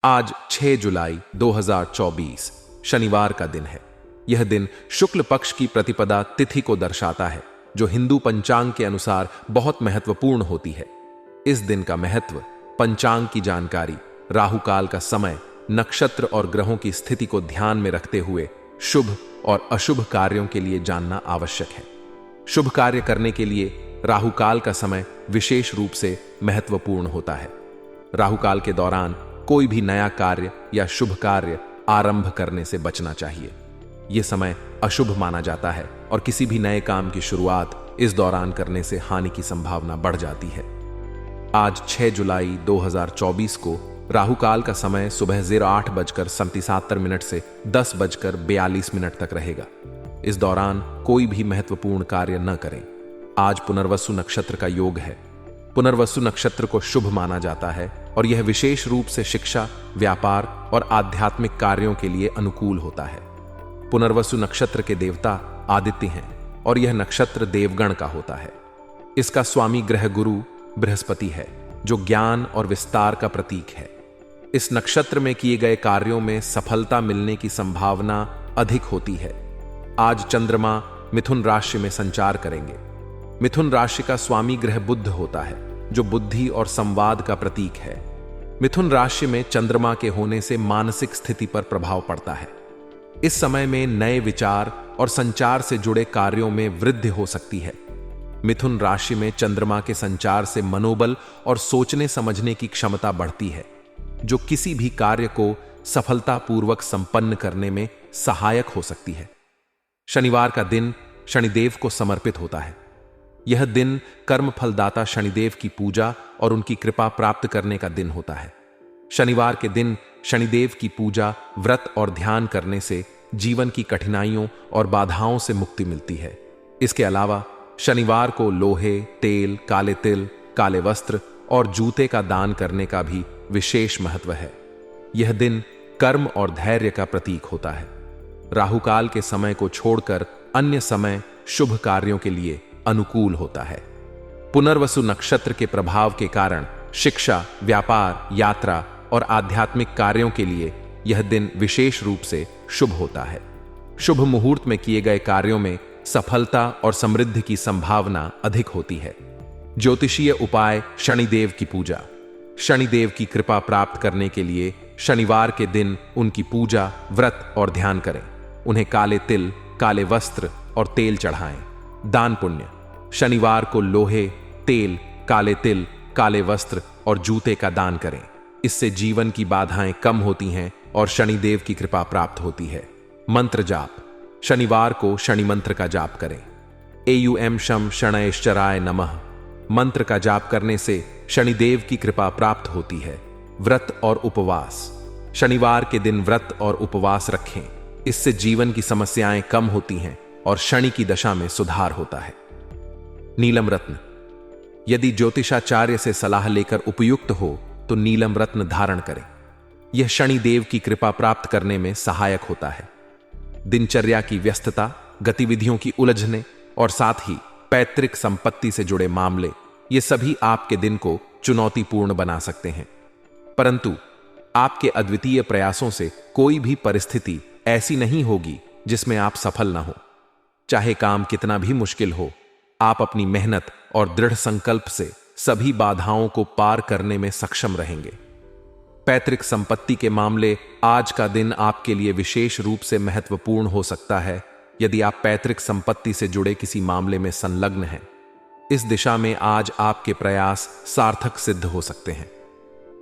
आज 6 जुलाई 2024 शनिवार का दिन है। यह दिन शुक्ल पक्ष की प्रतिपदा तिथि को दर्शाता है, जो हिंदू पंचांग के अनुसार बहुत महत्वपूर्ण होती है। इस दिन का महत्व, पंचांग की जानकारी, राहुकाल का समय, नक्षत्र और ग्रहों की स्थिति को ध्यान में रखते हुए शुभ और अशुभ कार्यों के लिए जानना आवश्यक है। शुभ कार्य करने के लिए राहुकाल का समय विशेष रूप से महत्वपूर्ण होता है। राहुकाल के दौरान कोई भी नया कार्य या शुभ कार्य आरंभ करने से बचना चाहिए। यह समय अशुभ माना जाता है और किसी भी नए काम की शुरुआत इस दौरान करने से हानि की संभावना बढ़ जाती है। आज 6 जुलाई 2024 को राहुकाल का समय सुबह 08:37 से 10:42 तक रहेगा। इस दौरान कोई भी महत्वपूर्ण कार्य न करें। आज पुनर्वसु नक्षत्र का योग है। पुनर्वसु नक्षत्र को शुभ माना जाता है और यह विशेष रूप से शिक्षा, व्यापार और आध्यात्मिक कार्यों के लिए अनुकूल होता है। पुनर्वसु नक्षत्र के देवता आदित्य हैं और यह नक्षत्र देवगण का होता है। इसका स्वामी ग्रह गुरु बृहस्पति है, जो ज्ञान और विस्तार का प्रतीक है। इस नक्षत्र में किए गए कार्यों में सफलता मिलने की संभावना अधिक होती है। आज चंद्रमा मिथुन राशि में संचार करेंगे। मिथुन राशि का स्वामी ग्रह बुध होता है, जो बुद्धि और संवाद का प्रतीक है। मिथुन राशि में चंद्रमा के होने से मानसिक स्थिति पर प्रभाव पड़ता है। इस समय में नए विचार और संचार से जुड़े कार्यों में वृद्धि हो सकती है। मिथुन राशि में चंद्रमा के संचार से मनोबल और सोचने समझने की क्षमता बढ़ती है, जो किसी भी कार्य को सफलतापूर्वक संपन्न करने में सहायक हो सकती है। शनिवार का दिन शनिदेव को समर्पित होता है। यह दिन कर्म फलदाता शनिदेव की पूजा और उनकी कृपा प्राप्त करने का दिन होता है। शनिवार के दिन शनिदेव की पूजा, व्रत और ध्यान करने से जीवन की कठिनाइयों और बाधाओं से मुक्ति मिलती है। इसके अलावा शनिवार को लोहे, तेल, काले तिल, काले वस्त्र और जूते का दान करने का भी विशेष महत्व है। यह दिन कर्म और धैर्य का प्रतीक होता है। राहुकाल के समय को छोड़कर अन्य समय शुभ कार्यों के लिए अनुकूल होता है। पुनर्वसु नक्षत्र के प्रभाव के कारण शिक्षा, व्यापार, यात्रा और आध्यात्मिक कार्यों के लिए यह दिन विशेष रूप से शुभ होता है। शुभ मुहूर्त में किए गए कार्यों में सफलता और समृद्धि की संभावना अधिक होती है। ज्योतिषीय उपाय शनिदेव की पूजा। शनिदेव की कृपा प्राप्त करने के लिए शनिवार के दिन उनकी पूजा, व्रत और ध्यान करें। उन्हें काले तिल, काले वस्त्र और तेल चढ़ाएं। दान पुण्य। शनिवार को लोहे, तेल, काले तिल, काले वस्त्र और जूते का दान करें। इससे जीवन की बाधाएं कम होती हैं और शनिदेव की कृपा प्राप्त होती है। मंत्र जाप। शनिवार को शनि मंत्र का जाप करें। एयुएम शम शनैश्चराय नमः मंत्र का जाप करने से शनिदेव की कृपा प्राप्त होती है। व्रत और उपवास। शनिवार के दिन व्रत और उपवास रखें। इससे जीवन की समस्याएं कम होती हैं और शनि की दशा में सुधार होता है। नीलम रत्न। यदि ज्योतिषाचार्य से सलाह लेकर उपयुक्त हो तो नीलम रत्न धारण करें। यह शनिदेव की कृपा प्राप्त करने में सहायक होता है। दिनचर्या की व्यस्तता, गतिविधियों की उलझने और साथ ही पैतृक संपत्ति से जुड़े मामले, ये सभी आपके दिन को चुनौतीपूर्ण बना सकते हैं। परंतु आपके अद्वितीय प्रयासों से कोई भी परिस्थिति ऐसी नहीं होगी जिसमें आप सफल ना हो। चाहे काम कितना भी मुश्किल हो, आप अपनी मेहनत और दृढ़ संकल्प से सभी बाधाओं को पार करने में सक्षम रहेंगे। पैतृक संपत्ति के मामले। आज का दिन आपके लिए विशेष रूप से महत्वपूर्ण हो सकता है यदि आप पैतृक संपत्ति से जुड़े किसी मामले में संलग्न हैं। इस दिशा में आज आपके प्रयास सार्थक सिद्ध हो सकते हैं।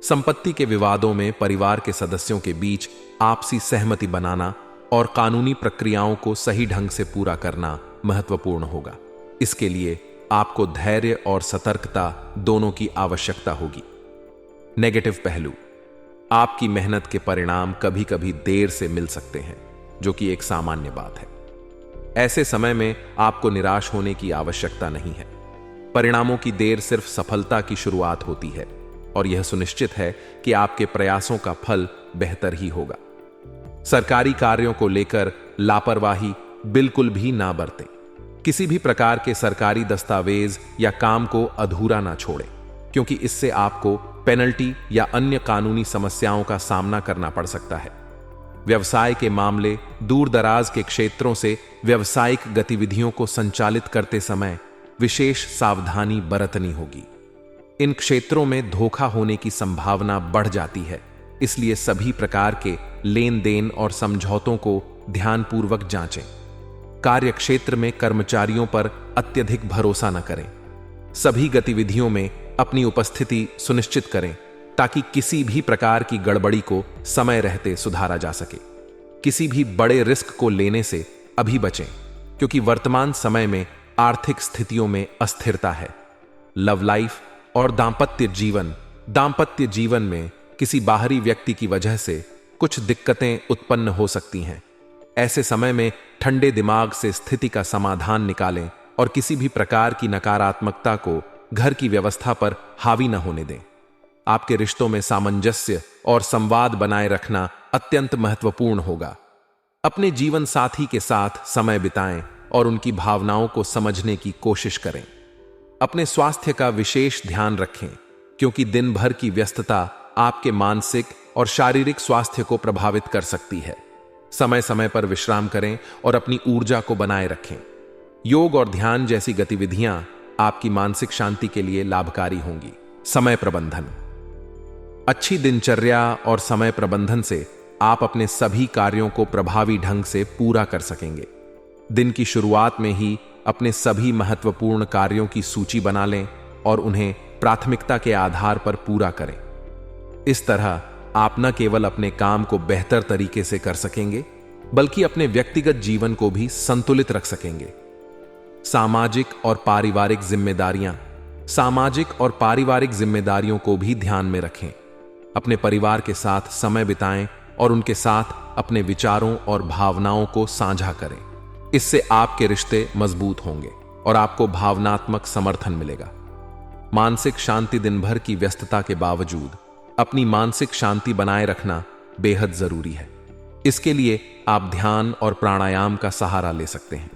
संपत्ति के विवादों में परिवार के सदस्यों के बीच आपसी सहमति बनाना और कानूनी प्रक्रियाओं को सही ढंग से पूरा करना महत्वपूर्ण होगा। इसके लिए आपको धैर्य और सतर्कता दोनों की आवश्यकता होगी। नेगेटिव पहलू। आपकी मेहनत के परिणाम कभी कभी देर से मिल सकते हैं, जो कि एक सामान्य बात है। ऐसे समय में आपको निराश होने की आवश्यकता नहीं है। परिणामों की देर सिर्फ सफलता की शुरुआत होती है और यह सुनिश्चित है कि आपके प्रयासों का फल बेहतर ही होगा। सरकारी कार्यों को लेकर लापरवाही बिल्कुल भी ना बरतें। किसी भी प्रकार के सरकारी दस्तावेज या काम को अधूरा ना छोड़ें, क्योंकि इससे आपको पेनल्टी या अन्य कानूनी समस्याओं का सामना करना पड़ सकता है। व्यवसाय के मामले, दूर दराज के क्षेत्रों से व्यावसायिक गतिविधियों को संचालित करते समय विशेष सावधानी बरतनी होगी। इन क्षेत्रों में धोखा होने की संभावना बढ़ जाती है, इसलिए सभी प्रकार के लेन देन और समझौतों को ध्यानपूर्वक जांचें। कार्य क्षेत्र में कर्मचारियों पर अत्यधिक भरोसा न करें। सभी गतिविधियों में अपनी उपस्थिति सुनिश्चित करें ताकि किसी भी प्रकार की गड़बड़ी को समय रहते सुधारा जा सके। किसी भी बड़े रिस्क को लेने से अभी बचें, क्योंकि वर्तमान समय में आर्थिक स्थितियों में अस्थिरता है। लव लाइफ और दांपत्य जीवन में किसी बाहरी व्यक्ति की वजह से कुछ दिक्कतें उत्पन्न हो सकती हैं। ऐसे समय में ठंडे दिमाग से स्थिति का समाधान निकालें और किसी भी प्रकार की नकारात्मकता को घर की व्यवस्था पर हावी न होने दें। आपके रिश्तों में सामंजस्य और संवाद बनाए रखना अत्यंत महत्वपूर्ण होगा। अपने जीवन साथी के साथ समय बिताएं और उनकी भावनाओं को समझने की कोशिश करें। अपने स्वास्थ्य का विशेष ध्यान रखें, क्योंकि दिन भर की व्यस्तता आपके मानसिक और शारीरिक स्वास्थ्य को प्रभावित कर सकती है। समय समय पर विश्राम करें और अपनी ऊर्जा को बनाए रखें। योग और ध्यान जैसी गतिविधियां आपकी मानसिक शांति के लिए लाभकारी होंगी। समय प्रबंधन। अच्छी दिनचर्या और समय प्रबंधन से आप अपने सभी कार्यों को प्रभावी ढंग से पूरा कर सकेंगे। दिन की शुरुआत में ही अपने सभी महत्वपूर्ण कार्यों की सूची बना लें और उन्हें प्राथमिकता के आधार पर पूरा करें। इस तरह आप न केवल अपने काम को बेहतर तरीके से कर सकेंगे, बल्कि अपने व्यक्तिगत जीवन को भी संतुलित रख सकेंगे। सामाजिक और पारिवारिक जिम्मेदारियों को भी ध्यान में रखें। अपने परिवार के साथ समय बिताएं और उनके साथ अपने विचारों और भावनाओं को साझा करें। इससे आपके रिश्ते मजबूत होंगे और आपको भावनात्मक समर्थन मिलेगा। मानसिक शांति। दिन भर की व्यस्तता के बावजूद अपनी मानसिक शांति बनाए रखना बेहद जरूरी है। इसके लिए आप ध्यान और प्राणायाम का सहारा ले सकते हैं।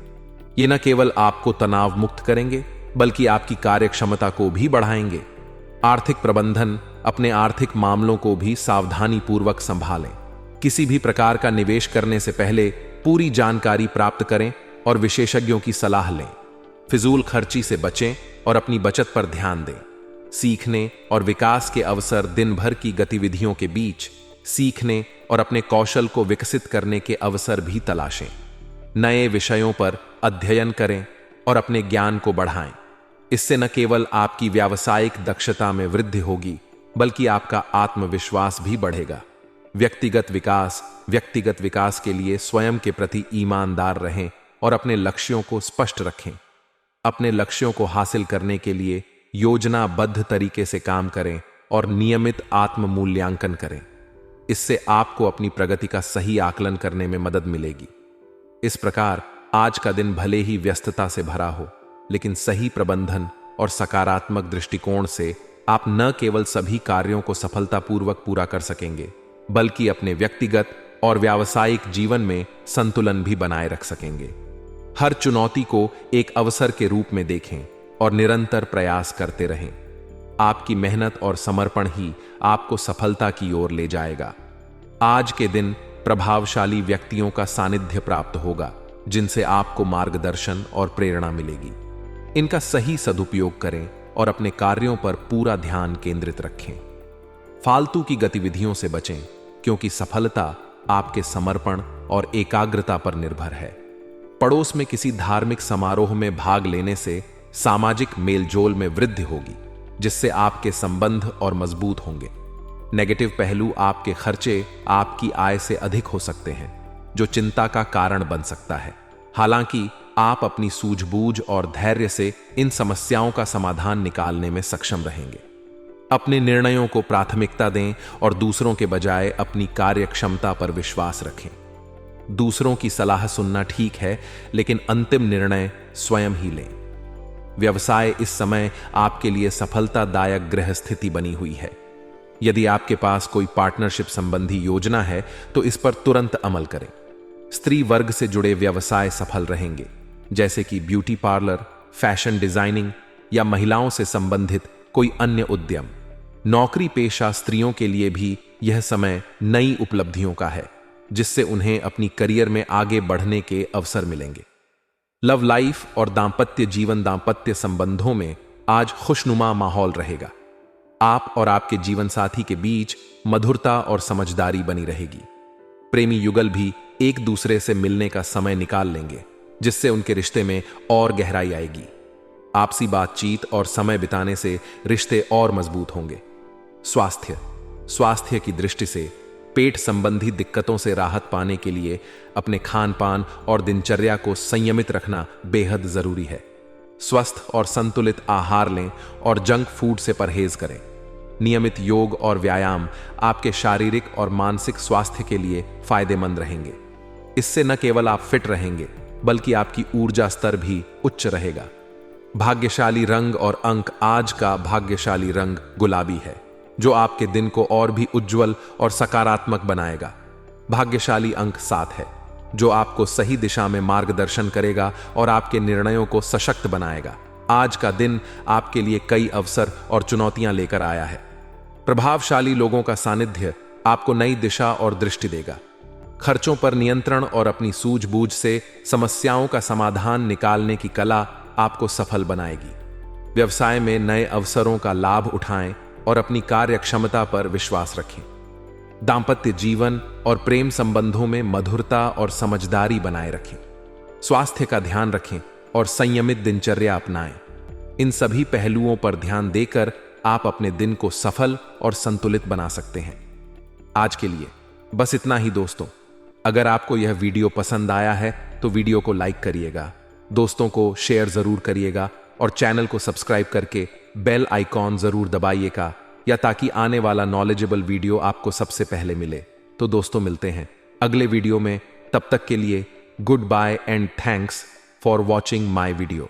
ये न केवल आपको तनाव मुक्त करेंगे, बल्कि आपकी कार्यक्षमता को भी बढ़ाएंगे। आर्थिक प्रबंधन। अपने आर्थिक मामलों को भी सावधानी पूर्वक संभालें। किसी भी प्रकार का निवेश करने से पहले पूरी जानकारी प्राप्त करें और विशेषज्ञों की सलाह लें। फिजूल खर्ची से बचें और अपनी बचत पर ध्यान दें। सीखने और विकास के अवसर। दिन भर की गतिविधियों के बीच सीखने और अपने कौशल को विकसित करने के अवसर भी तलाशें। नए विषयों पर अध्ययन करें और अपने ज्ञान को बढ़ाएं। इससे न केवल आपकी व्यावसायिक दक्षता में वृद्धि होगी, बल्कि आपका आत्मविश्वास भी बढ़ेगा। व्यक्तिगत विकास के लिए स्वयं के प्रति ईमानदार रहें और अपने लक्ष्यों को स्पष्ट रखें। अपने लक्ष्यों को हासिल करने के लिए योजनाबद्ध तरीके से काम करें और नियमित आत्म मूल्यांकन करें। इससे आपको अपनी प्रगति का सही आकलन करने में मदद मिलेगी। इस प्रकार आज का दिन भले ही व्यस्तता से भरा हो, लेकिन सही प्रबंधन और सकारात्मक दृष्टिकोण से आप न केवल सभी कार्यों को सफलतापूर्वक पूरा कर सकेंगे, बल्कि अपने व्यक्तिगत और व्यावसायिक जीवन में संतुलन भी बनाए रख सकेंगे। हर चुनौती को एक अवसर के रूप में देखें और निरंतर प्रयास करते रहें। आपकी मेहनत और समर्पण ही आपको सफलता की ओर ले जाएगा। आज के दिन प्रभावशाली व्यक्तियों का सानिध्य प्राप्त होगा, जिनसे आपको मार्गदर्शन और प्रेरणा मिलेगी। इनका सही सदुपयोग करें और अपने कार्यों पर पूरा ध्यान केंद्रित रखें। फालतू की गतिविधियों से बचें, क्योंकि सफलता आपके समर्पण और एकाग्रता पर निर्भर है। पड़ोस में किसी धार्मिक समारोह में भाग लेने से सामाजिक मेलजोल में वृद्धि होगी, जिससे आपके संबंध और मजबूत होंगे। नेगेटिव पहलू। आपके खर्चे आपकी आय से अधिक हो सकते हैं, जो चिंता का कारण बन सकता है। हालांकि आप अपनी सूझबूझ और धैर्य से इन समस्याओं का समाधान निकालने में सक्षम रहेंगे। अपने निर्णयों को प्राथमिकता दें और दूसरों के बजाय अपनी कार्यक्षमता पर विश्वास रखें। दूसरों की सलाह सुनना ठीक है, लेकिन अंतिम निर्णय स्वयं ही लें। व्यवसाय। इस समय आपके लिए सफलतादायक गृह स्थिति बनी हुई है। यदि आपके पास कोई पार्टनरशिप संबंधी योजना है तो इस पर तुरंत अमल करें। स्त्री वर्ग से जुड़े व्यवसाय सफल रहेंगे, जैसे कि ब्यूटी पार्लर, फैशन डिजाइनिंग या महिलाओं से संबंधित कोई अन्य उद्यम। नौकरी पेशा स्त्रियों के लिए भी यह समय नई उपलब्धियों का है, जिससे उन्हें अपनी करियर में आगे बढ़ने के अवसर मिलेंगे। लव लाइफ और दांपत्य संबंधों में आज खुशनुमा माहौल रहेगा। आप और आपके जीवन साथी के बीच मधुरता और समझदारी बनी रहेगी। प्रेमी युगल भी एक दूसरे से मिलने का समय निकाल लेंगे, जिससे उनके रिश्ते में और गहराई आएगी। आपसी बातचीत और समय बिताने से रिश्ते और मजबूत होंगे। स्वास्थ्य की दृष्टि से पेट संबंधी दिक्कतों से राहत पाने के लिए अपने खान पान और दिनचर्या को संयमित रखना बेहद जरूरी है। स्वस्थ और संतुलित आहार लें और जंक फूड से परहेज करें। नियमित योग और व्यायाम आपके शारीरिक और मानसिक स्वास्थ्य के लिए फायदेमंद रहेंगे। इससे न केवल आप फिट रहेंगे, बल्कि आपकी ऊर्जा स्तर भी उच्च रहेगा। भाग्यशाली रंग और अंक। आज का भाग्यशाली रंग गुलाबी है, जो आपके दिन को और भी उज्जवल और सकारात्मक बनाएगा। भाग्यशाली अंक 7 है, जो आपको सही दिशा में मार्गदर्शन करेगा और आपके निर्णयों को सशक्त बनाएगा। आज का दिन आपके लिए कई अवसर और चुनौतियां लेकर आया है। प्रभावशाली लोगों का सानिध्य आपको नई दिशा और दृष्टि देगा। खर्चों पर नियंत्रण और अपनी सूझबूझ से समस्याओं का समाधान निकालने की कला आपको सफल बनाएगी। व्यवसाय में नए अवसरों का लाभ उठाएं और अपनी कार्य क्षमता पर विश्वास रखें। दांपत्य जीवन और प्रेम संबंधों में मधुरता और समझदारी बनाए रखें। स्वास्थ्य का ध्यान रखें और संयमित दिनचर्या अपनाएं। इन सभी पहलुओं पर ध्यान देकर आप अपने दिन को सफल और संतुलित बना सकते हैं। आज के लिए बस इतना ही दोस्तों। अगर आपको यह वीडियो पसंद आया है तो वीडियो को लाइक करिएगा, दोस्तों को शेयर जरूर करिएगा और चैनल को सब्सक्राइब करके बेल आइकॉन जरूर दबाइएगा, या ताकि आने वाला नॉलेजेबल वीडियो आपको सबसे पहले मिले। तो दोस्तों मिलते हैं अगले वीडियो में। तब तक के लिए good bye and thanks for watching my video.